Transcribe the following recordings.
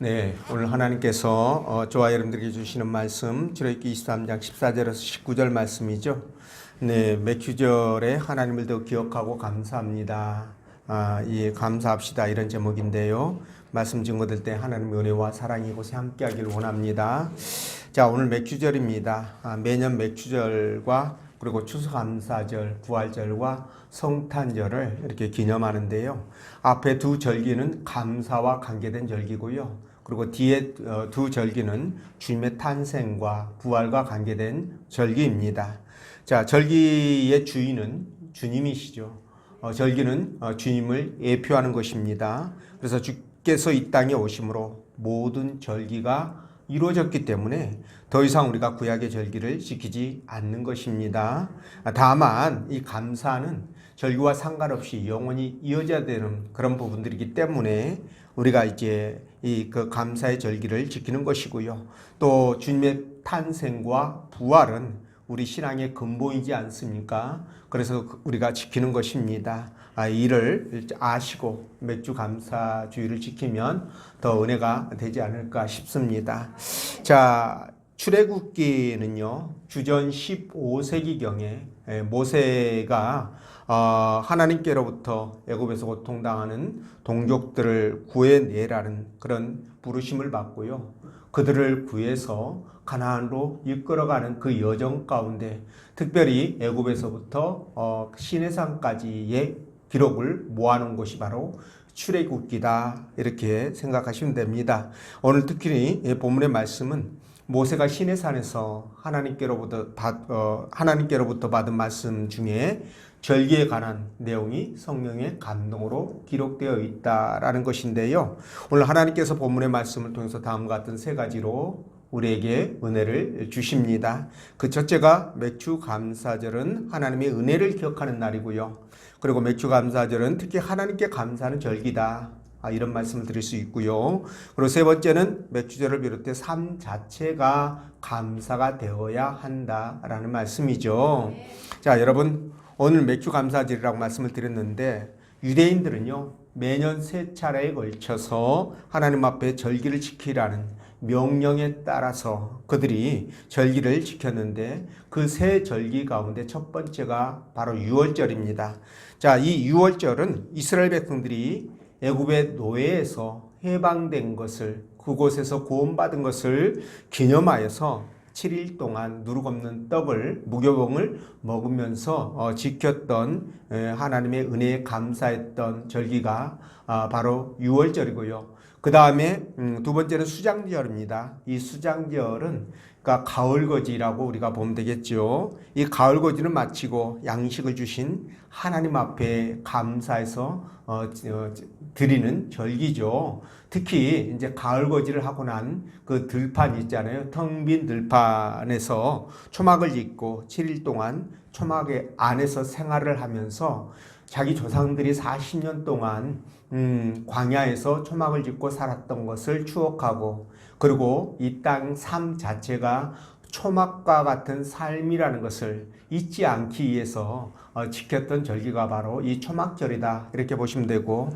네, 오늘 하나님께서 저와 여러분들에게 주시는 말씀 출애굽기 23장 14절에서 19절 말씀이죠. 네, 몇 주절에 하나님을 더 기억하고 감사합니다. 감사합시다 이런 제목인데요. 말씀 증거될 때 하나님의 은혜와 사랑이 이곳에 함께하기를 원합니다. 자, 오늘 몇 주절입니다. 매년 몇 주절과 그리고 추수감사절, 부활절과 성탄절을 이렇게 기념하는데요. 앞에 두 절기는 감사와 관계된 절기고요. 그리고 뒤에 두 절기는 주님의 탄생과 부활과 관계된 절기입니다. 자, 절기의 주인은 주님이시죠. 절기는 주님을 예표하는 것입니다. 그래서 주께서 이 땅에 오심으로 모든 절기가 이루어졌기 때문에 더 이상 우리가 구약의 절기를 지키지 않는 것입니다. 다만 이 감사는 절기와 상관없이 영원히 이어져야 되는 그런 부분들이기 때문에 우리가 이제 그 감사의 절기를 지키는 것이고요. 또 주님의 탄생과 부활은 우리 신앙의 근본이지 않습니까? 그래서 우리가 지키는 것입니다. 이를 아시고 맥주 감사주의를 지키면 더 은혜가 되지 않을까 싶습니다. 자, 출애굽기는요, 주전 15세기경에 모세가 하나님께로부터 애굽에서 고통당하는 동족들을 구해내라는 그런 부르심을 받고요. 그들을 구해서 가나안으로 이끌어가는 그 여정 가운데 특별히 애굽에서부터 시내산까지의 기록을 모아놓은 것이 바로 출애굽기다 이렇게 생각하시면 됩니다. 오늘 특히 본문의 말씀은 모세가 시내산에서 하나님께로부터 받은 말씀 중에 절기에 관한 내용이 성령의 감동으로 기록되어 있다라는 것인데요. 오늘 하나님께서 본문의 말씀을 통해서 다음과 같은 세 가지로 우리에게 은혜를 주십니다. 그 첫째가 맥주감사절은 하나님의 은혜를 기억하는 날이고요. 그리고 맥주감사절은 특히 하나님께 감사하는 절기다. 이런 말씀을 드릴 수 있고요. 그리고 세 번째는 맥주절을 비롯해 삶 자체가 감사가 되어야 한다라는 말씀이죠. 자, 여러분 오늘 맥주감사절이라고 말씀을 드렸는데 유대인들은요 매년 세 차례에 걸쳐서 하나님 앞에 절기를 지키라는 명령에 따라서 그들이 절기를 지켰는데 그 세 절기 가운데 첫 번째가 바로 유월절입니다. 자, 이 유월절은 이스라엘 백성들이 애굽의 노예에서 해방된 것을, 그곳에서 구원받은 것을 기념하여서 7일 동안 누룩 없는 떡을 무교봉을 먹으면서 지켰던 하나님의 은혜에 감사했던 절기가 바로 유월절이고요. 그 다음에 두 번째는 수장절입니다. 이 수장절은 그러니까 가을거지라고 우리가 보면 되겠죠. 이 가을거지는 마치고 양식을 주신 하나님 앞에 감사해서 드리는 절기죠. 특히 이제 가을거지를 하고 난 그 들판 있잖아요. 텅 빈 들판에서 초막을 짓고 7일 동안 초막 안에서 생활을 하면서 자기 조상들이 40년 동안 광야에서 초막을 짓고 살았던 것을 추억하고 그리고 이 땅 삶 자체가 초막과 같은 삶이라는 것을 잊지 않기 위해서 지켰던 절기가 바로 이 초막절이다 이렇게 보시면 되고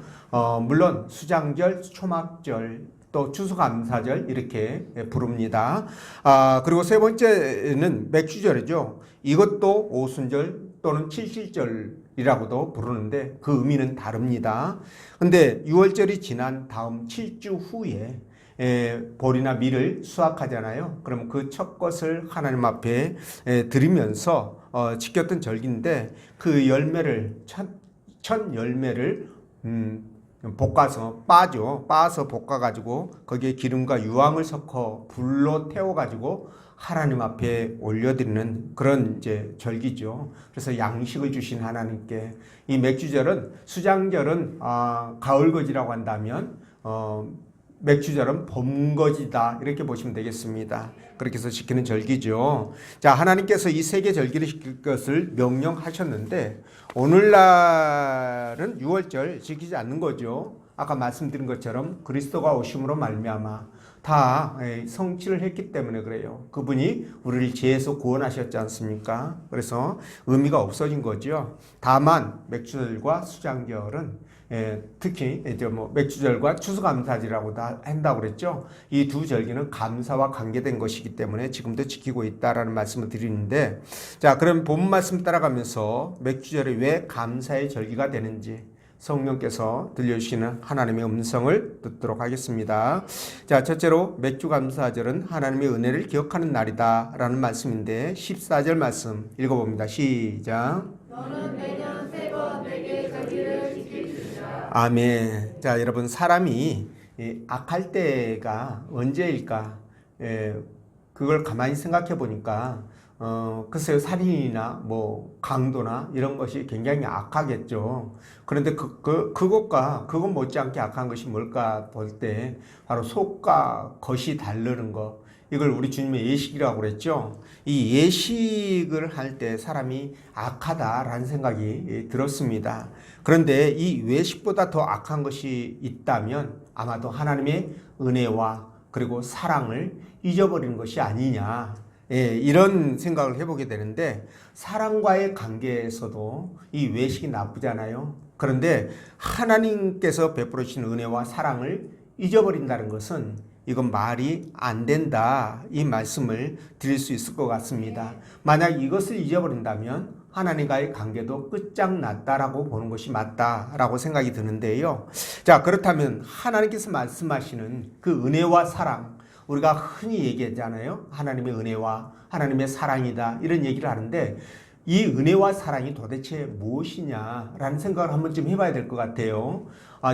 물론 수장절, 초막절 또 추수감사절 이렇게 부릅니다. 그리고 세 번째는 맥주절이죠. 이것도 오순절 또는 칠칠절이라고도 부르는데 그 의미는 다릅니다. 근데 유월절이 지난 다음 7주 후에 보리나 밀을 수확하잖아요. 그럼 그 첫 것을 하나님 앞에 드리면서 지켰던 절기인데 그 열매를 첫 열매를 볶아서 빻아서 볶아가지고 거기에 기름과 유황을 섞어 불로 태워가지고 하나님 앞에 올려드리는 그런 이제 절기죠. 그래서 양식을 주신 하나님께 이 맥주절은 수장절은 가을거지라고 한다면 맥주절은 봄거지다 이렇게 보시면 되겠습니다. 그렇게 해서 지키는 절기죠. 자, 하나님께서 이 세 개 절기를 지킬 것을 명령하셨는데 오늘날은 유월절 지키지 않는 거죠. 아까 말씀드린 것처럼 그리스도가 오심으로 말미암아 다 성취를 했기 때문에 그래요. 그분이 우리를 죄에서 구원하셨지 않습니까? 그래서 의미가 없어진 거죠. 다만 맥주절과 수장절은 특히 이제 뭐 맥주절과 추수감사절이라고 다 한다고 그랬죠. 이 두 절기는 감사와 관계된 것이기 때문에 지금도 지키고 있다라는 말씀을 드리는데, 자, 그럼 본 말씀 따라가면서 맥주절이 왜 감사의 절기가 되는지 성령께서 들려주시는 하나님의 음성을 듣도록 하겠습니다. 자, 첫째로 맥주감사절은 하나님의 은혜를 기억하는 날이다 라는 말씀인데 14절 말씀 읽어봅니다. 시작. 너는 매년 3번 내게 절기를 지킬지니라. 아멘. 자, 여러분, 사람이 악할 때가 언제일까? 그걸 가만히 생각해 보니까 글쎄요, 살인이나 뭐 강도나 이런 것이 굉장히 악하겠죠. 그런데 그건 못지않게 악한 것이 뭘까 볼 때 바로 속과 겉이 다르는 것. 이걸 우리 주님의 예식이라고 그랬죠. 이 예식을 할 때 사람이 악하다라는 생각이 들었습니다. 그런데 이 외식보다 더 악한 것이 있다면 아마도 하나님의 은혜와 그리고 사랑을 잊어버리는 것이 아니냐. 이런 생각을 해보게 되는데, 사랑과의 관계에서도 이 외식이 나쁘잖아요. 그런데 하나님께서 베풀어 주신 은혜와 사랑을 잊어버린다는 것은 이건 말이 안 된다, 이 말씀을 드릴 수 있을 것 같습니다. 만약 이것을 잊어버린다면 하나님과의 관계도 끝장났다라고 보는 것이 맞다라고 생각이 드는데요. 자, 그렇다면 하나님께서 말씀하시는 그 은혜와 사랑, 우리가 흔히 얘기하잖아요. 하나님의 은혜와 하나님의 사랑이다, 이런 얘기를 하는데 이 은혜와 사랑이 도대체 무엇이냐라는 생각을 한 번쯤 해봐야 될 것 같아요.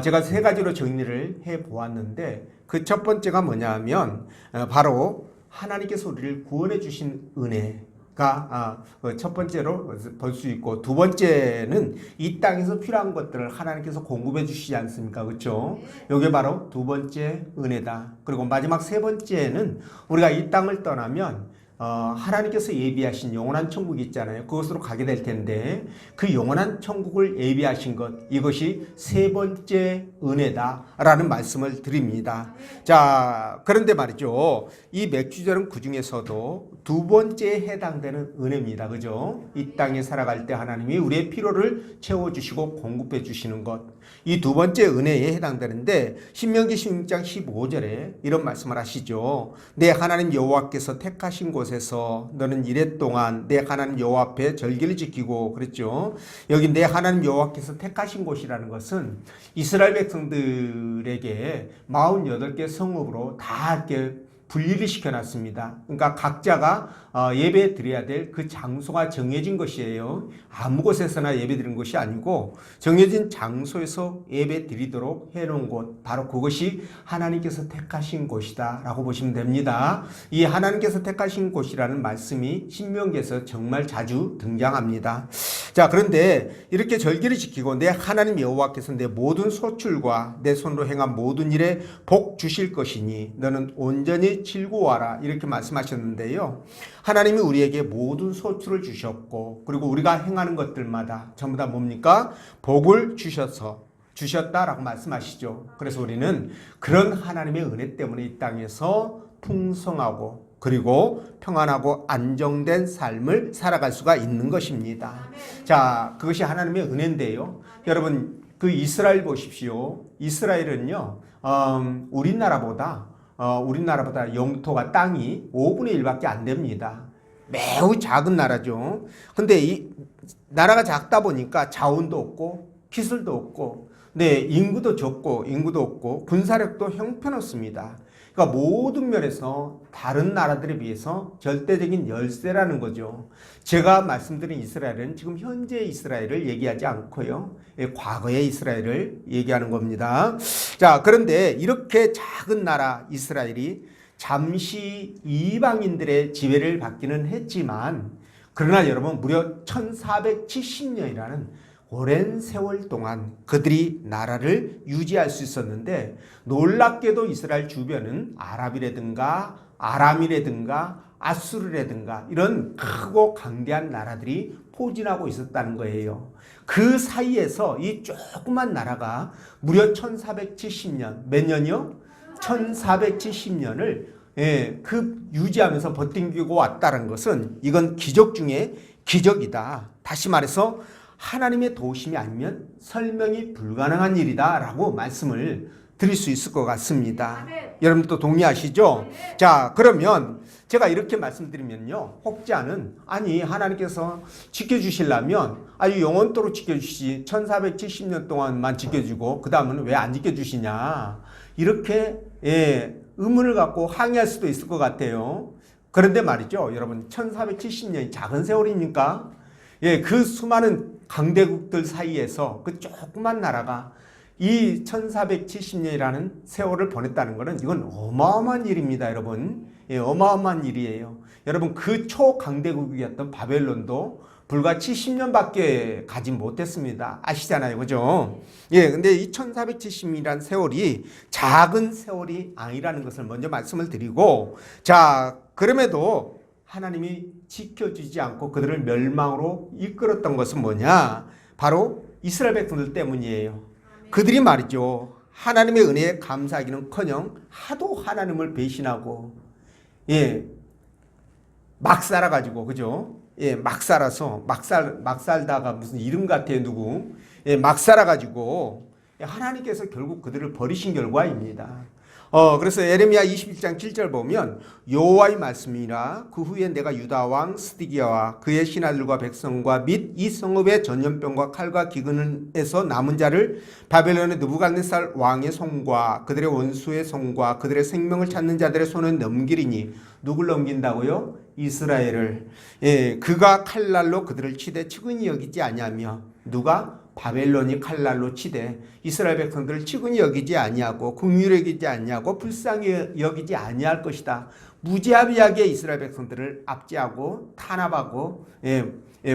제가 3가지로 정리를 해보았는데 그 첫 번째가 뭐냐면 바로 하나님께서 우리를 구원해 주신 은혜가 첫 번째로 볼 수 있고, 두 번째는 이 땅에서 필요한 것들을 하나님께서 공급해 주시지 않습니까? 그렇죠? 이게 바로 두 번째 은혜다. 그리고 마지막 세 번째는 우리가 이 땅을 떠나면 하나님께서 예비하신 영원한 천국이 있잖아요. 그것으로 가게 될 텐데 그 영원한 천국을 예비하신 것, 이것이 세 번째 은혜다라는 말씀을 드립니다. 자, 그런데 말이죠. 이 맥주절은 그 중에서도 두 번째에 해당되는 은혜입니다. 그죠? 이 땅에 살아갈 때 하나님이 우리의 필요를 채워주시고 공급해 주시는 것, 이 두 번째 은혜에 해당되는데 신명기 16장 15절에 이런 말씀을 하시죠. 내 하나님 여호와께서 택하신 곳에서 너는 이래 동안 내 하나님 여호와 앞에 절기를 지키고, 그랬죠. 여기 내 하나님 여호와께서 택하신 곳이라는 것은 이스라엘 백성들에게 48개 성읍으로 다 이렇게 분리를 시켜놨습니다. 그러니까 각자가 예배 드려야 될 그 장소가 정해진 것이에요. 아무 곳에서나 예배 드리는 것이 아니고 정해진 장소에서 예배 드리도록 해놓은 곳, 바로 그것이 하나님께서 택하신 곳이다 라고 보시면 됩니다. 이 하나님께서 택하신 곳이라는 말씀이 신명기에서 정말 자주 등장합니다. 자, 그런데 이렇게 절기를 지키고 내 하나님 여호와께서 내 모든 소출과 내 손으로 행한 모든 일에 복 주실 것이니 너는 온전히 즐거워하라, 이렇게 말씀하셨는데요. 하나님이 우리에게 모든 소출을 주셨고, 그리고 우리가 행하는 것들마다 전부 다 뭡니까? 복을 주셨다라고 말씀하시죠. 그래서 우리는 그런 하나님의 은혜 때문에 이 땅에서 풍성하고 그리고 평안하고 안정된 삶을 살아갈 수가 있는 것입니다. 자, 그것이 하나님의 은혜인데요. 여러분, 그 이스라엘 보십시오. 이스라엘은요, 우리나라보다 영토가, 땅이 5분의 1밖에 안 됩니다. 매우 작은 나라죠. 근데 이 나라가 작다 보니까 자원도 없고 기술도 없고, 네, 인구도 없고 군사력도 형편없습니다. 그러니까 모든 면에서 다른 나라들에 비해서 절대적인 열세라는 거죠. 제가 말씀드린 이스라엘은 지금 현재 이스라엘을 얘기하지 않고요, 과거의 이스라엘을 얘기하는 겁니다. 자, 그런데 이렇게 작은 나라 이스라엘이 잠시 이방인들의 지배를 받기는 했지만, 그러나 여러분, 무려 1470년이라는 오랜 세월 동안 그들이 나라를 유지할 수 있었는데, 놀랍게도 이스라엘 주변은 아랍이라든가 아람이라든가 아수르라든가 이런 크고 강대한 나라들이 포진하고 있었다는 거예요. 그 사이에서 이 조그만 나라가 무려 1470년, 몇 년이요? 1470년을 유지하면서 버티고 왔다는 것은 이건 기적 중에 기적이다. 다시 말해서 하나님의 도우심이 아니면 설명이 불가능한 일이다라고 말씀을 드릴 수 있을 것 같습니다. 여러분도 동의하시죠? 자, 그러면 제가 이렇게 말씀드리면요, 혹자는 아니 하나님께서 지켜주시려면 아주 영원토록 지켜주시지 1470년 동안만 지켜주고 그 다음은 왜 안 지켜주시냐 이렇게 의문을 갖고 항의할 수도 있을 것 같아요. 그런데 말이죠, 여러분 1470년이 작은 세월입니까? 그 수많은 강대국들 사이에서 그 조그만 나라가 이 1470년이라는 세월을 보냈다는 것은 이건 어마어마한 일입니다, 여러분. 어마어마한 일이에요. 여러분, 그 초강대국이었던 바벨론도 불과 70년밖에 가지 못했습니다. 아시잖아요, 그죠? 근데 이 1470년이라는 세월이 작은 세월이 아니라는 것을 먼저 말씀을 드리고, 자, 그럼에도 하나님이 지켜주지 않고 그들을 멸망으로 이끌었던 것은 뭐냐? 바로 이스라엘 백성들 때문이에요. 그들이 말이죠, 하나님의 은혜에 감사하기는커녕 하도 하나님을 배신하고 막 살아가지고, 그죠? 막 살아서 막 살다가 무슨 이름 같아요, 누구? 막 살아가지고 하나님께서 결국 그들을 버리신 결과입니다. 그래서 예레미야 21장 7절 보면 여호와의 말씀이라 그 후에 내가 유다 왕 스디기야와 그의 신하들과 백성과 및 이 성읍의 전염병과 칼과 기근에서 남은 자를 바벨론의 느부갓네살 왕의 손과 그들의 원수의 손과 그들의 생명을 찾는 자들의 손에 넘기리니 누굴 넘긴다고요? 이스라엘을. 그가 칼날로 그들을 치되 측은히 여기지 아니하며 누가? 바벨론이 칼날로 치되 이스라엘 백성들을 측은히 여기지 아니하고 긍휼히 여기지 아니하고 불쌍히 여기지 아니할 것이다. 무자비하게 이스라엘 백성들을 압제하고 탄압하고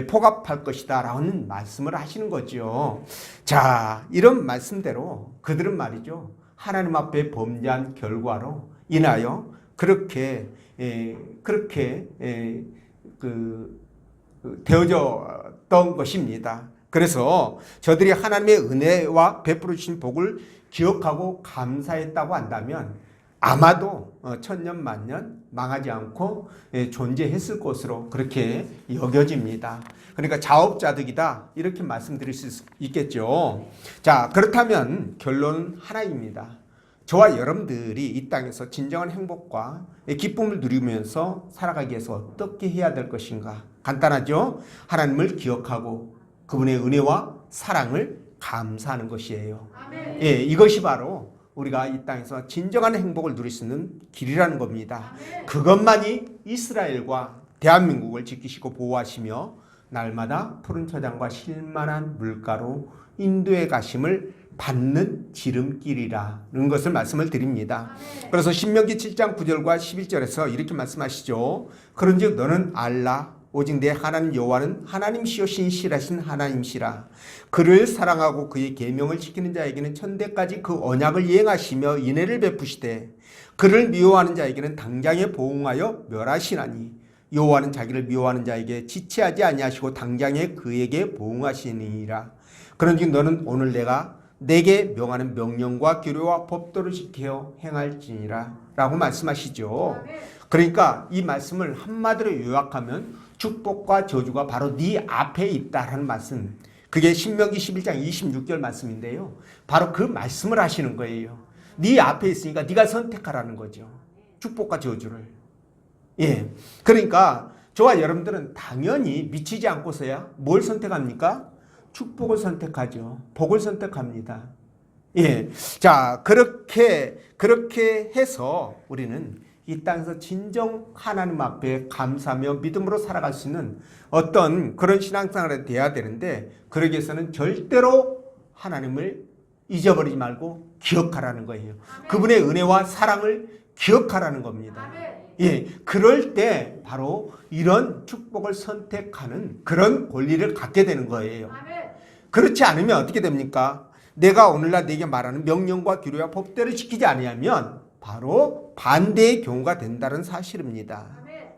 포갑할 것이다 라는 말씀을 하시는 거죠. 자, 이런 말씀대로 그들은 말이죠, 하나님 앞에 범죄한 결과로 인하여 그렇게 되어졌던 것입니다. 그래서 저들이 하나님의 은혜와 베풀어 주신 복을 기억하고 감사했다고 한다면 아마도 천년 만년 망하지 않고 존재했을 것으로 그렇게 여겨집니다. 그러니까 자업자득이다 이렇게 말씀드릴 수 있겠죠. 자, 그렇다면 결론은 하나입니다. 저와 여러분들이 이 땅에서 진정한 행복과 기쁨을 누리면서 살아가기 위해서 어떻게 해야 될 것인가? 간단하죠? 하나님을 기억하고 그분의 은혜와 사랑을 감사하는 것이에요. 이것이 바로 우리가 이 땅에서 진정한 행복을 누릴 수 있는 길이라는 겁니다. 그것만이 이스라엘과 대한민국을 지키시고 보호하시며 날마다 푸른 초장과 쉴만한 물가로 인도해 가심을 받는 지름길이라는 것을 말씀을 드립니다. 그래서 신명기 7장 9절과 11절에서 이렇게 말씀하시죠. 그런즉 너는 알라 오직 내 하나님 여호와는 하나님시요 신실하신 하나님시라. 그를 사랑하고 그의 계명을 지키는 자에게는 천대까지 그 언약을 이행하시며 인애를 베푸시되 그를 미워하는 자에게는 당장에 보응하여 멸하시나니 여호와는 자기를 미워하는 자에게 지체하지 아니하시고 당장에 그에게 보응하시니라. 그런즉 너는 오늘 내가 내게 명하는 명령과 규례와 법도를 지켜 행할지니라 라고 말씀하시죠. 그러니까 이 말씀을 한마디로 요약하면 축복과 저주가 바로 네 앞에 있다라는 말씀, 그게 신명기 11장 26절 말씀인데요. 바로 그 말씀을 하시는 거예요. 네 앞에 있으니까 네가 선택하라는 거죠. 축복과 저주를. 그러니까 저와 여러분들은 당연히 미치지 않고서야 뭘 선택합니까? 축복을 선택하죠. 복을 선택합니다. 자, 그렇게 해서 우리는 이 땅에서 진정 하나님 앞에 감사하며 믿음으로 살아갈 수 있는 어떤 그런 신앙생활이 돼야 되는데, 그러기 위해서는 절대로 하나님을 잊어버리지 말고 기억하라는 거예요. 아멘. 그분의 은혜와 사랑을 기억하라는 겁니다. 그럴 때 바로 이런 축복을 선택하는 그런 권리를 갖게 되는 거예요. 아멘. 그렇지 않으면 어떻게 됩니까? 내가 오늘날 내게 말하는 명령과 규례와 법대로 지키지 아니하면 바로 반대의 경우가 된다는 사실입니다.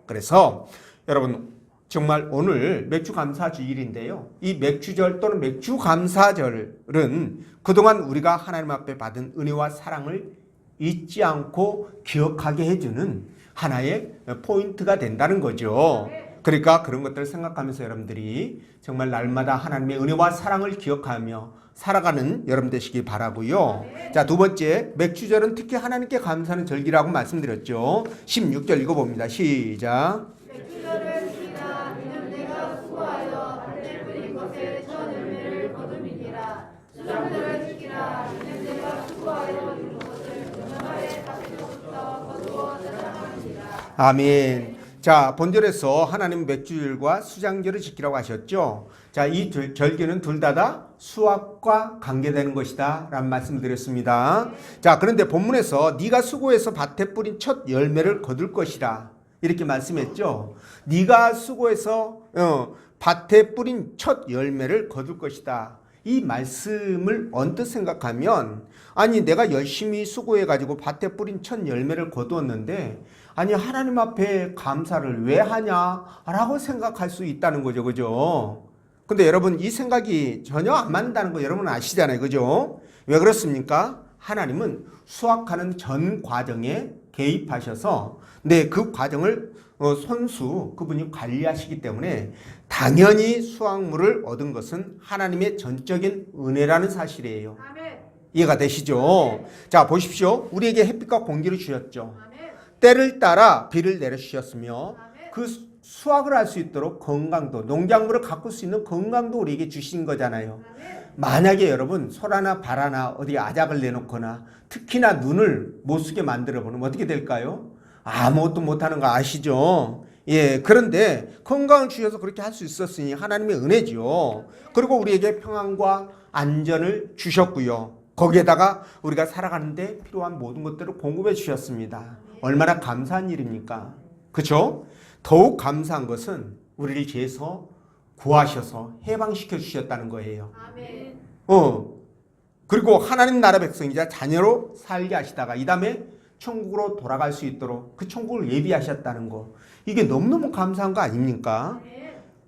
그래서 여러분 정말 오늘 맥주감사주일인데요. 이 맥주절 또는 맥주감사절은 그동안 우리가 하나님 앞에 받은 은혜와 사랑을 잊지 않고 기억하게 해주는 하나의 포인트가 된다는 거죠. 그러니까 그런 것들을 생각하면서 여러분들이 정말 날마다 하나님의 은혜와 사랑을 기억하며 살아가는 여러분 되시기 바라고요. 자, 두 번째, 맥주절은 특히 하나님께 감사하는 절기라고 말씀드렸죠. 16절 읽어봅니다. 시작. 맥주절을 지키라. 이는 내가 수고하여 밭에 뿌린 것에 첫 열매를 거두미니라. 수정절을 지키라. 이는 내가 수고하여 이룬 것을 그날의 밭에서부터 거두어 자랑하니라. 아멘. 자, 본절에서 하나님 맥주절과 수장절을 지키라고 하셨죠. 자, 이 절기는 둘 다 수확과 관계되는 것이다 라는 말씀을 드렸습니다. 자, 그런데 본문에서 네가 수고해서 밭에 뿌린 첫 열매를 거둘 것이라 이렇게 말씀했죠. 네가 수고해서 밭에 뿌린 첫 열매를 거둘 것이다. 이 말씀을 언뜻 생각하면 아니 내가 열심히 수고해가지고 밭에 뿌린 첫 열매를 거두었는데 아니 하나님 앞에 감사를 왜 하냐라고 생각할 수 있다는 거죠. 그죠? 근데 여러분 이 생각이 전혀 안 맞는다는 거 여러분 아시잖아요. 그죠? 왜 그렇습니까? 하나님은 수확하는 전 과정에 개입하셔서 그 과정을 손수 그분이 관리하시기 때문에 당연히 수확물을 얻은 것은 하나님의 전적인 은혜라는 사실이에요. 아멘. 이해가 되시죠? 자, 보십시오. 우리에게 햇빛과 공기를 주셨죠. 아멘. 때를 따라 비를 내려주셨으며 아멘. 그 수확을 할 수 있도록 건강도, 농작물을 가꿀 수 있는 건강도 우리에게 주신 거잖아요. 아멘. 만약에 여러분 소라나 바라나 어디 아작을 내놓거나 특히나 눈을 못 쓰게 만들어 보면 어떻게 될까요? 아무것도 못하는 거 아시죠? 예, 그런데 건강을 주셔서 그렇게 할 수 있었으니 하나님의 은혜죠. 그리고 우리에게 평안과 안전을 주셨고요. 거기에다가 우리가 살아가는데 필요한 모든 것들을 공급해 주셨습니다. 얼마나 감사한 일입니까? 그렇죠? 더욱 감사한 것은 우리를 죄에서 구하셔서 해방시켜 주셨다는 거예요. 아멘. 그리고 하나님 나라 백성이자 자녀로 살게 하시다가 이 다음에 천국으로 돌아갈 수 있도록 그 천국을 예비하셨다는 거. 이게 너무너무 감사한 거 아닙니까?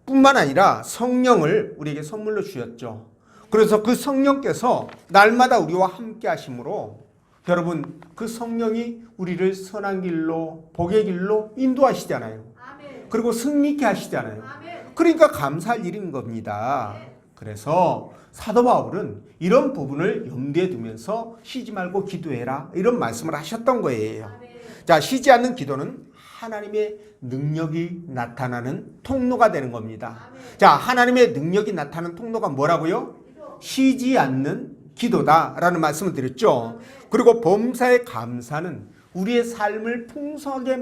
뿐만 아니라 성령을 우리에게 선물로 주셨죠. 그래서 그 성령께서 날마다 우리와 함께 하심으로 여러분 그 성령이 우리를 선한 길로 복의 길로 인도하시잖아요. 아멘. 그리고 승리케 하시잖아요. 아멘. 그러니까 감사할 일인 겁니다. 그래서 사도 바울은 이런 부분을 염두에 두면서 쉬지 말고 기도해라 이런 말씀을 하셨던 거예요. 아멘. 자, 쉬지 않는 기도는 하나님의 능력이 나타나는 통로가 되는 겁니다. 아멘. 자, 하나님의 능력이 나타나는 통로가 뭐라고요? 기도. 쉬지 않는 기도다라는 말씀을 드렸죠. 그리고 범사의 감사는 우리의 삶을 풍성하게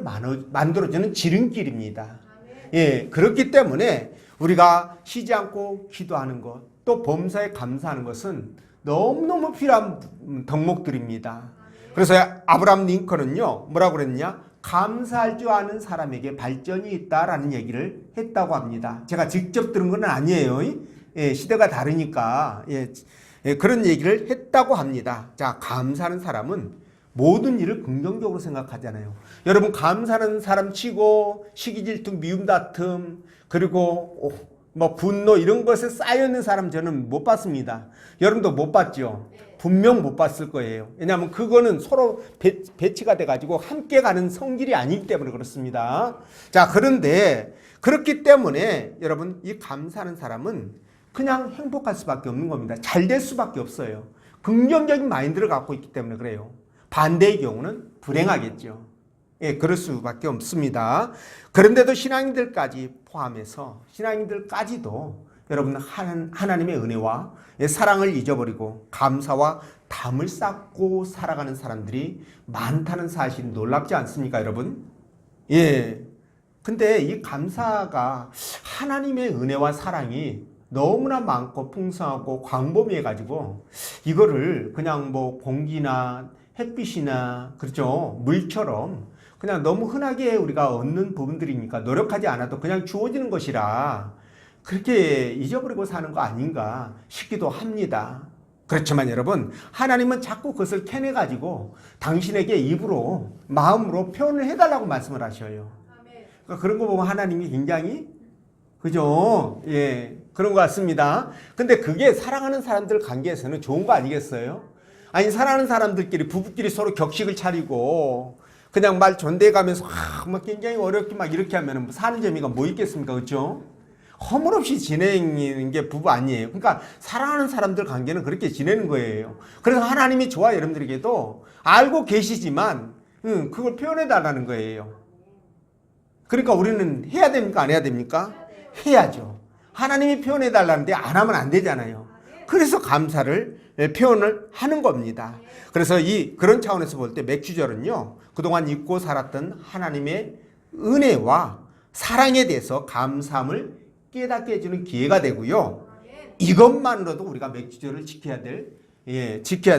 만들어주는 지름길입니다. 예, 그렇기 때문에 우리가 쉬지 않고 기도하는 것, 또 범사에 감사하는 것은 너무너무 필요한 덕목들입니다. 그래서 아브라함 링컨은요, 뭐라고 그랬냐? 감사할 줄 아는 사람에게 발전이 있다라는 얘기를 했다고 합니다. 제가 직접 들은 건 아니에요. 예, 시대가 다르니까. 그런 얘기를 했다고 합니다. 자, 감사하는 사람은 모든 일을 긍정적으로 생각하잖아요. 여러분 감사하는 사람 치고 시기 질투 미움 다툼 그리고 뭐 분노 이런 것에 쌓여있는 사람 저는 못 봤습니다. 여러분도 못 봤죠? 분명 못 봤을 거예요. 왜냐하면 그거는 서로 배치가 돼가지고 함께 가는 성질이 아니기 때문에 그렇습니다. 자, 그런데 그렇기 때문에 여러분 이 감사하는 사람은 그냥 행복할 수밖에 없는 겁니다. 잘 될 수밖에 없어요. 긍정적인 마인드를 갖고 있기 때문에 그래요. 반대의 경우는 불행하겠죠. 예, 그럴 수밖에 없습니다. 그런데도 신앙인들까지 포함해서 신앙인들까지도 여러분 하나님의 은혜와 사랑을 잊어버리고 감사와 담을 쌓고 살아가는 사람들이 많다는 사실이 놀랍지 않습니까, 여러분? 예. 근데 이 감사가 하나님의 은혜와 사랑이 너무나 많고 풍성하고 광범위해가지고 이거를 그냥 뭐 공기나 햇빛이나 그렇죠 물처럼 그냥 너무 흔하게 우리가 얻는 부분들이니까 노력하지 않아도 그냥 주어지는 것이라 그렇게 잊어버리고 사는 거 아닌가 싶기도 합니다. 그렇지만 여러분 하나님은 자꾸 그것을 캐내가지고 당신에게 입으로 마음으로 표현을 해달라고 말씀을 하셔요. 그러니까 그런 거 보면 하나님이 굉장히 그죠? 예, 그런 것 같습니다. 근데 그게 사랑하는 사람들 관계에서는 좋은 거 아니겠어요? 아니 사랑하는 사람들끼리 부부끼리 서로 격식을 차리고 그냥 말 존대가면서 막 굉장히 어렵게 막 이렇게 하면 사는 재미가 뭐 있겠습니까? 그렇죠? 허물없이 지내는 게 부부 아니에요. 그러니까 사랑하는 사람들 관계는 그렇게 지내는 거예요. 그래서 하나님이 저와 여러분들에게도 알고 계시지만 그걸 표현해 달라는 거예요. 그러니까 우리는 해야 됩니까? 안 해야 됩니까? 해야죠. 하나님이 표현해 달라는데 안 하면 안 되잖아요. 그래서 감사를 표현을 하는 겁니다. 그래서 그런 차원에서 볼 때 맥주절은요, 그동안 잊고 살았던 하나님의 은혜와 사랑에 대해서 감사함을 깨닫게 해주는 기회가 되고요. 이것만으로도 우리가 맥주절을 지켜야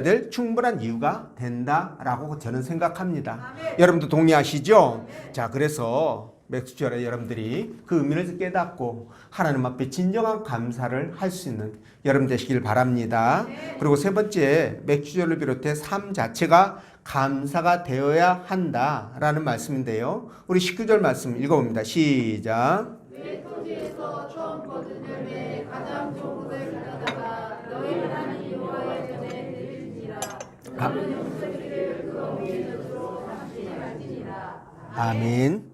될 충분한 이유가 된다라고 저는 생각합니다. 여러분도 동의하시죠? 자, 그래서 맥주절에 여러분들이 그 의미를 깨닫고 하나님 앞에 진정한 감사를 할 수 있는 여러분 되시길 바랍니다. 그리고 세 번째, 맥주절을 비롯해 삶 자체가 감사가 되어야 한다라는 말씀인데요. 우리 19절 말씀 읽어봅니다. 시작. 내 토지에서 처음 거둔 열매 가장 좋은 것을 가져다가 너희 하나님 여호와의 전에 드리니라. 너는 용서기를 그 어미의 젖으로 삼키지 말지니라. 아멘.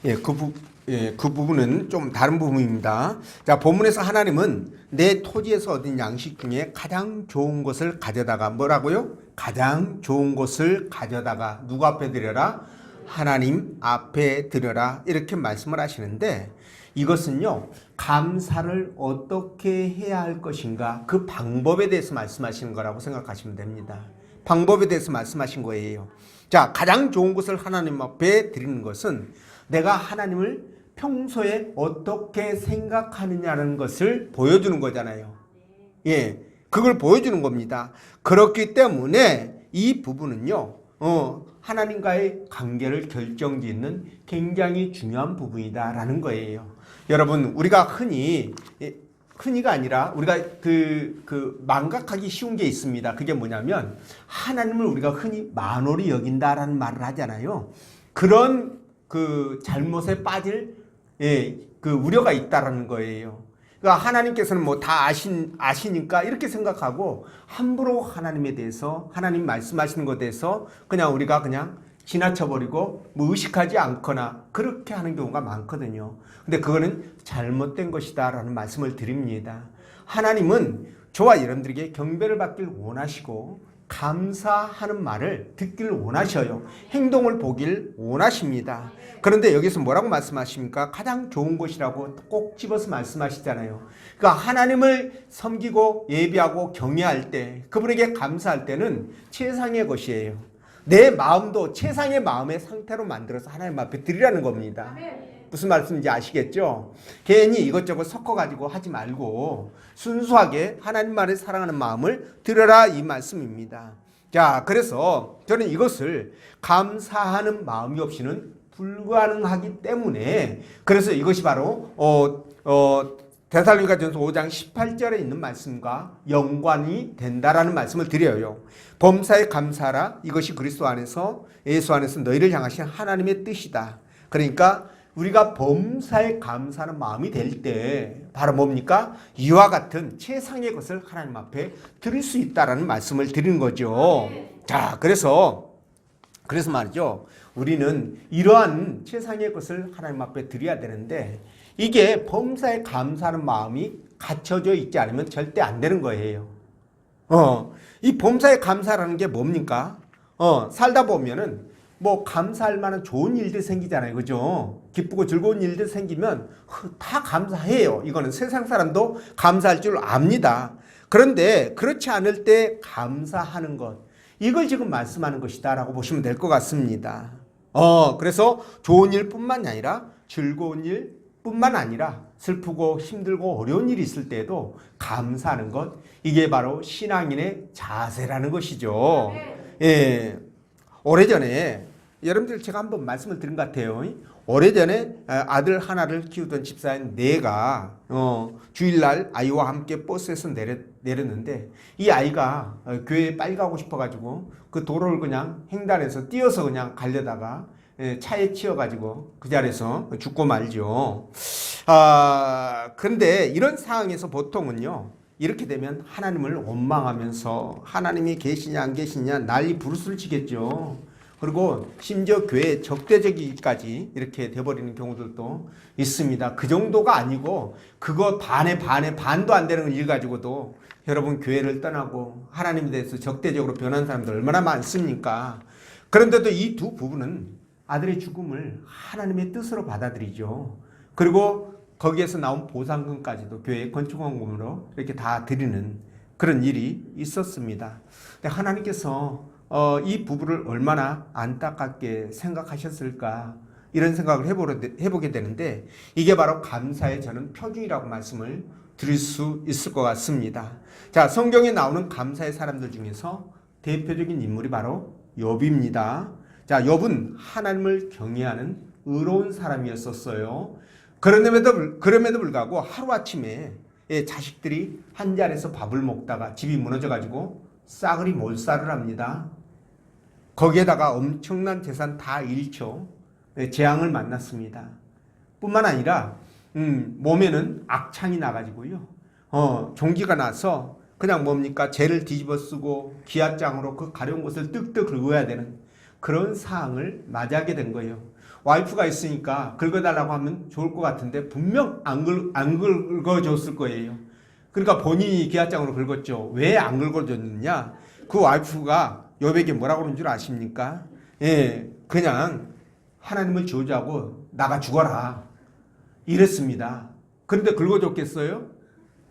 그 부분은 좀 다른 부분입니다. 자, 본문에서 하나님은 내 토지에서 얻은 양식 중에 가장 좋은 것을 가져다가 뭐라고요? 가장 좋은 것을 가져다가 누구 앞에 드려라? 하나님 앞에 드려라. 이렇게 말씀을 하시는데 이것은요, 감사를 어떻게 해야 할 것인가 그 방법에 대해서 말씀하시는 거라고 생각하시면 됩니다. 방법에 대해서 말씀하신 거예요. 자, 가장 좋은 것을 하나님 앞에 드리는 것은 내가 하나님을 평소에 어떻게 생각하느냐는 것을 보여주는 거잖아요. 예, 그걸 보여주는 겁니다. 그렇기 때문에 이 부분은요, 하나님과의 관계를 결정짓는 굉장히 중요한 부분이다라는 거예요. 여러분, 우리가 흔히가 아니라 우리가 망각하기 쉬운 게 있습니다. 그게 뭐냐면 하나님을 우리가 흔히 만홀히 여긴다라는 말을 하잖아요. 그런 잘못에 빠질 우려가 있다라는 거예요. 그러니까 하나님께서는 뭐 다 아시니까 이렇게 생각하고 함부로 하나님에 대해서 하나님 말씀하시는 것에 대해서 그냥 우리가 그냥 지나쳐버리고 뭐 의식하지 않거나 그렇게 하는 경우가 많거든요. 근데 그거는 잘못된 것이다라는 말씀을 드립니다. 하나님은 저와 여러분들에게 경배를 받길 원하시고 감사하는 말을 듣기를 원하셔요. 행동을 보길 원하십니다. 그런데 여기서 뭐라고 말씀하십니까? 가장 좋은 것이라고 꼭 집어서 말씀하시잖아요. 그러니까 하나님을 섬기고 예비하고 경외할 때, 그분에게 감사할 때는 최상의 것이에요. 내 마음도 최상의 마음의 상태로 만들어서 하나님 앞에 드리라는 겁니다. 무슨 말씀인지 아시겠죠? 괜히 이것저것 섞어가지고 하지 말고 순수하게 하나님만을 사랑하는 마음을 드려라 이 말씀입니다. 자, 그래서 저는 이것을 감사하는 마음이 없이는 불가능하기 때문에 그래서 이것이 바로 데살로니가전서 5장 18절에 있는 말씀과 연관이 된다라는 말씀을 드려요. 범사에 감사하라. 이것이 그리스도 안에서 예수 안에서 너희를 향하신 하나님의 뜻이다. 그러니까 우리가 범사에 감사하는 마음이 될 때 바로 뭡니까? 이와 같은 최상의 것을 하나님 앞에 드릴 수 있다라는 말씀을 드리는 거죠. 자, 그래서 말이죠. 우리는 이러한 최상의 것을 하나님 앞에 드려야 되는데 이게 범사에 감사하는 마음이 갖춰져 있지 않으면 절대 안 되는 거예요. 이 범사에 감사라는 게 뭡니까? 살다 보면은 뭐 감사할 만한 좋은 일들 생기잖아요. 그죠? 기쁘고 즐거운 일들 생기면 다 감사해요. 이거는 세상 사람도 감사할 줄 압니다. 그런데 그렇지 않을 때 감사하는 것, 이걸 지금 말씀하는 것이다 라고 보시면 될 것 같습니다. 그래서 좋은 일뿐만 아니라 즐거운 일뿐만 아니라 슬프고 힘들고 어려운 일이 있을 때도 감사하는 것, 이게 바로 신앙인의 자세라는 것이죠. 예. 오래전에 여러분들 제가 한번 말씀을 드린 것 같아요. 오래전에 아들 하나를 키우던 집사인 내가 주일날 아이와 함께 버스에서 내렸는데 이 아이가 교회에 빨리 가고 싶어가지고 그 도로를 그냥 횡단해서 뛰어서 그냥 가려다가 차에 치여가지고 그 자리에서 죽고 말죠. 근데 이런 상황에서 보통은요, 이렇게 되면 하나님을 원망하면서 하나님이 계시냐 안 계시냐 난리 부르스를 치겠죠. 그리고 심지어 교회에 적대적이기까지 이렇게 돼버리는 경우들도 있습니다. 그 정도가 아니고 그거 반에 반도 안 되는 일 가지고도 여러분 교회를 떠나고 하나님에 대해서 적대적으로 변한 사람들 얼마나 많습니까? 그런데도 이 두 부부는 아들의 죽음을 하나님의 뜻으로 받아들이죠. 그리고 거기에서 나온 보상금까지도 교회의 건축원금으로 이렇게 다 드리는 그런 일이 있었습니다. 근데 하나님께서 이 부부를 얼마나 안타깝게 생각하셨을까 이런 생각을 해보게 되는데 이게 바로 감사의 저는 표준이라고 말씀을 드릴 수 있을 것 같습니다. 자, 성경에 나오는 감사의 사람들 중에서 대표적인 인물이 바로 욥입니다. 자, 욥은 하나님을 경외하는 의로운 사람이었었어요. 그럼에도 불구하고 하루아침에 자식들이 한 자리에서 밥을 먹다가 집이 무너져가지고 싸그리 몰살을 합니다. 거기에다가 엄청난 재산 다 잃죠. 재앙을 만났습니다. 뿐만 아니라 몸에는 악창이 나가지고요. 종기가 나서 그냥 뭡니까? 재를 뒤집어 쓰고 기아장으로 그 가려운 것을 뜩뜩 긁어야 되는 그런 상황을 맞이하게 된 거예요. 와이프가 있으니까 긁어달라고 하면 좋을 것 같은데 분명 안 긁어줬을 거예요. 그러니까 본인이 기아장으로 긁었죠. 왜 안 긁어줬느냐? 그 와이프가 욥에게 뭐라고 그런 줄 아십니까? 그냥 하나님을 저주하고 나가 죽어라 이랬습니다. 그런데 긁어줬겠어요?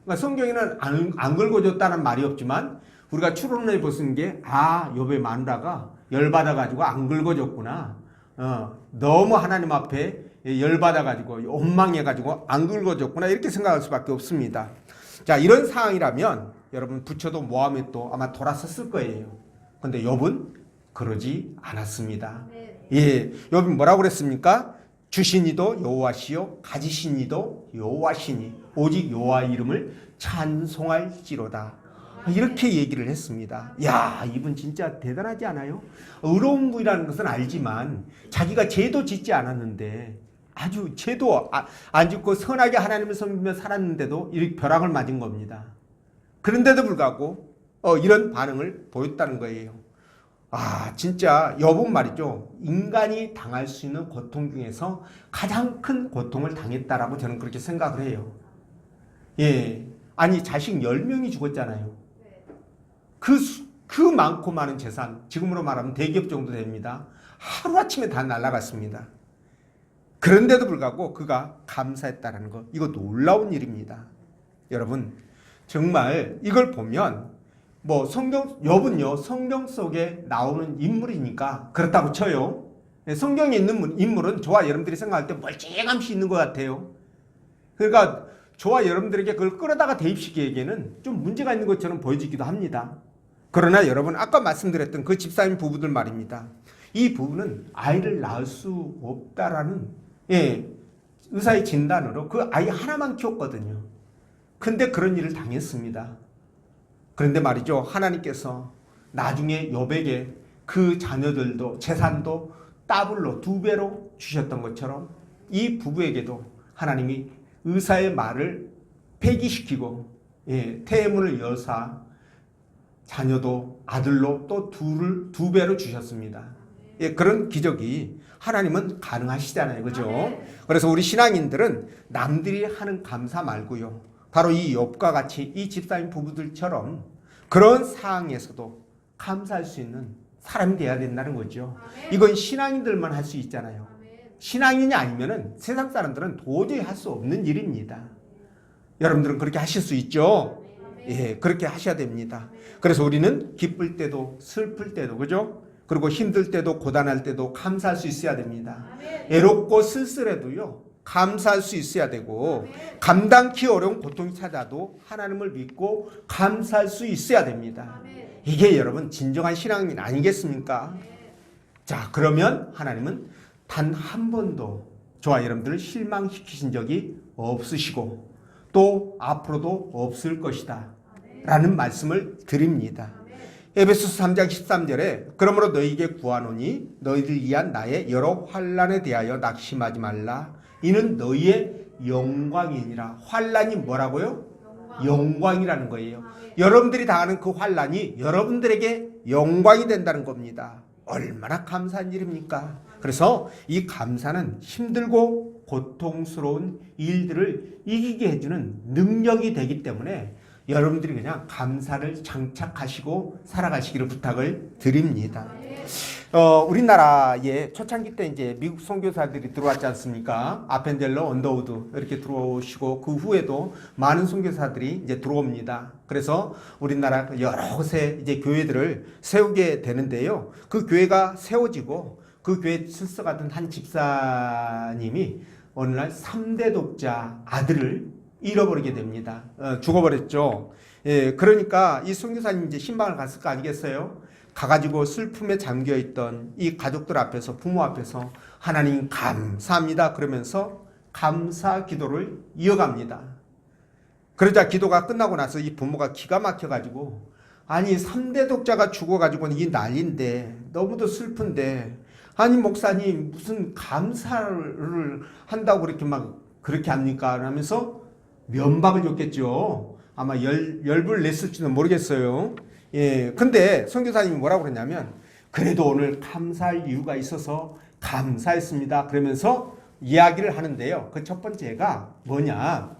그러니까 성경에는 안 긁어줬다는 말이 없지만 우리가 추론해 보는 게 욥의 마누라가 열받아가지고 안 긁어줬구나. 너무 하나님 앞에 열받아가지고 원망해가지고 안 긁어줬구나 이렇게 생각할 수밖에 없습니다. 자, 이런 상황이라면 여러분 부처도 모함에 또 아마 돌아섰을 거예요. 근데 욥은 그러지 않았습니다. 욥이 뭐라고 그랬습니까? 주시니도 여호와시요 가지시니도 여호와시니 오직 여호와 이름을 찬송할지로다. 이렇게 얘기를 했습니다. 야, 이분 진짜 대단하지 않아요? 의로운 분이라는 것은 알지만 자기가 죄도 짓지 않았는데 아주 죄도 안 짓고 선하게 하나님을 섬기며 살았는데도 이렇게 벼락을 맞은 겁니다. 그런데도 불구하고 이런 반응을 보였다는 거예요. 진짜 욥은 말이죠. 인간이 당할 수 있는 고통 중에서 가장 큰 고통을 당했다라고 저는 그렇게 생각을 해요. 아니 자식 10명이 죽었잖아요. 그 많고 많은 재산, 지금으로 말하면 대기업 정도 됩니다. 하루아침에 다 날아갔습니다. 그런데도 불구하고 그가 감사했다는 것, 이거 놀라운 일입니다. 여러분, 정말 이걸 보면 욥은요, 성경 속에 나오는 인물이니까 그렇다고 쳐요. 성경에 있는 인물은 저와 여러분들이 생각할 때 멀찌감치 있는 것 같아요. 그러니까 저와 여러분들에게 그걸 끌어다가 대입시키기에는 좀 문제가 있는 것처럼 보여지기도 합니다. 그러나 여러분, 아까 말씀드렸던 그 집사님 부부들 말입니다. 이 부부는 아이를 낳을 수 없다라는 의사의 진단으로 그 아이 하나만 키웠거든요. 근데 그런 일을 당했습니다. 그런데 말이죠, 하나님께서 나중에 욥에게 그 자녀들도 재산도 더블로 2배로 주셨던 것처럼 이 부부에게도 하나님이 의사의 말을 폐기시키고 태문을 여사 자녀도 아들로 또 2배로 주셨습니다. 그런 기적이 하나님은 가능하시잖아요. 그죠? 그래서 우리 신앙인들은 남들이 하는 감사 말고요, 바로 이 욥과 같이 이 집사님 부부들처럼 그런 상황에서도 감사할 수 있는 사람이 돼야 된다는 거죠. 이건 신앙인들만 할 수 있잖아요. 신앙인이 아니면은 세상 사람들은 도저히 할 수 없는 일입니다. 여러분들은 그렇게 하실 수 있죠? 그렇게 하셔야 됩니다. 그래서 우리는 기쁠 때도 슬플 때도, 그죠? 그리고 힘들 때도 고단할 때도 감사할 수 있어야 됩니다. 애롭고 쓸쓸해도요, 감사할 수 있어야 되고, 감당기 어려운 고통이 찾아도 하나님을 믿고 감사할 수 있어야 됩니다. 이게 여러분 진정한 신앙인 아니겠습니까? 자, 그러면 하나님은 단 한 번도 저와 여러분들을 실망시키신 적이 없으시고 또 앞으로도 없을 것이다 라는 말씀을 드립니다. 에베소서 3장 13절에 그러므로 너희에게 구하노니 너희를 위한 나의 여러 환난에 대하여 낙심하지 말라. 이는 너희의 영광이니라. 환난이 뭐라고요? 영광이라는 거예요. 여러분들이 당하는 그 환난이 여러분들에게 영광이 된다는 겁니다. 얼마나 감사한 일입니까? 그래서 이 감사는 힘들고 고통스러운 일들을 이기게 해주는 능력이 되기 때문에 여러분들이 그냥 감사를 장착하시고 살아가시기를 부탁을 드립니다. 우리나라에 초창기 때 이제 미국 선교사들이 들어왔지 않습니까? 아펜델러, 언더우드 이렇게 들어오시고 그 후에도 많은 선교사들이 이제 들어옵니다. 그래서 우리나라 여러 곳에 이제 교회들을 세우게 되는데요. 그 교회가 세워지고 그 교회에 출석하던 한 집사님이 어느 날 3대 독자 아들을 잃어버리게 됩니다. 죽어버렸죠. 예, 그러니까 이 선교사님 이제 신방을 갔을 거 아니겠어요? 가가지고 슬픔에 잠겨있던 이 가족들 앞에서 부모 앞에서 하나님 감사합니다 그러면서 감사 기도를 이어갑니다. 그러자 기도가 끝나고 나서 이 부모가 기가 막혀가지고 아니 3대 독자가 죽어가지고는 이 난리인데 너무도 슬픈데 아니 목사님 무슨 감사를 한다고 그렇게 막 그렇게 합니까? 하면서 면박을 줬겠죠. 아마 열불 냈을지는 모르겠어요. 예, 근데 선교사님이 뭐라고 그랬냐면 그래도 오늘 감사할 이유가 있어서 감사했습니다. 그러면서 이야기를 하는데요. 그 첫 번째가 뭐냐?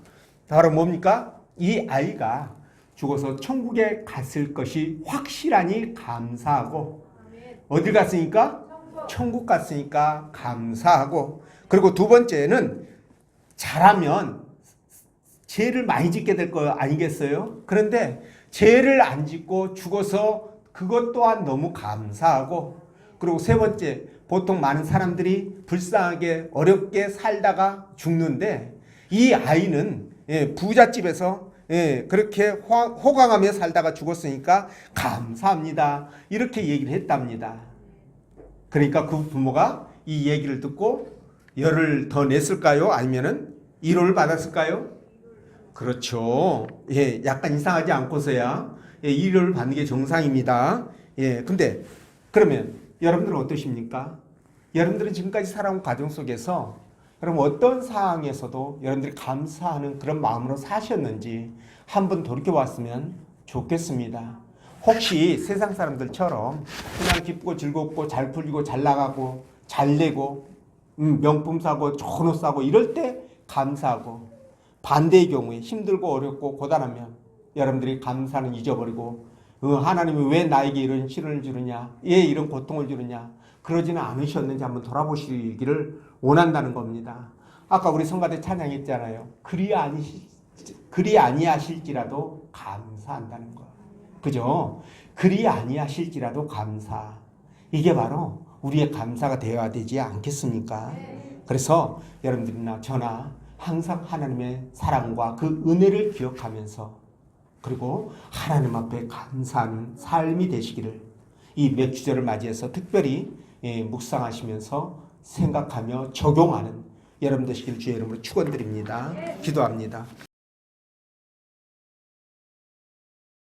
바로 뭡니까? 이 아이가 죽어서 천국에 갔을 것이 확실하니 감사하고 어딜 갔으니까? 천국 갔으니까 감사하고 그리고 두 번째는 잘하면 죄를 많이 짓게 될 거 아니겠어요? 그런데 죄를 안 짓고 죽어서 그것 또한 너무 감사하고 그리고 세 번째 보통 많은 사람들이 불쌍하게 어렵게 살다가 죽는데 이 아이는 부잣집에서 그렇게 호강하며 살다가 죽었으니까 감사합니다 이렇게 얘기를 했답니다. 그러니까 그 부모가 이 얘기를 듣고 열을 더 냈을까요? 아니면은 위로를 받았을까요? 그렇죠. 예, 약간 이상하지 않고서야 위로를 받는 게 정상입니다. 예, 근데 그러면 여러분들은 어떠십니까? 여러분들은 지금까지 살아온 과정 속에서 여러분 어떤 상황에서도 여러분들이 감사하는 그런 마음으로 사셨는지 한번 돌이켜 봤으면 좋겠습니다. 혹시 세상 사람들처럼 그냥 기쁘고 즐겁고 잘 풀리고 잘 나가고 잘 내고 명품 사고 좋은 옷 사고 이럴 때 감사하고 반대의 경우에 힘들고 어렵고 고단하면 여러분들이 감사는 잊어버리고 하나님이 왜 나에게 이런 시련을 주느냐 왜 이런 고통을 주느냐 그러지는 않으셨는지 한번 돌아보시기를 원한다는 겁니다. 아까 우리 성가대 찬양했잖아요. 그리 아니하실지라도 감사한다는 거. 그죠? 그리 아니하실지라도 감사. 이게 바로 우리의 감사가 되어야 되지 않겠습니까? 그래서 여러분들이나 저나 항상 하나님의 사랑과 그 은혜를 기억하면서 그리고 하나님 앞에 감사하는 삶이 되시기를 이 맥주절을 맞이해서 특별히 묵상하시면서 생각하며 적용하는 여러분 되시길 주의 이름으로 축원드립니다. 기도합니다.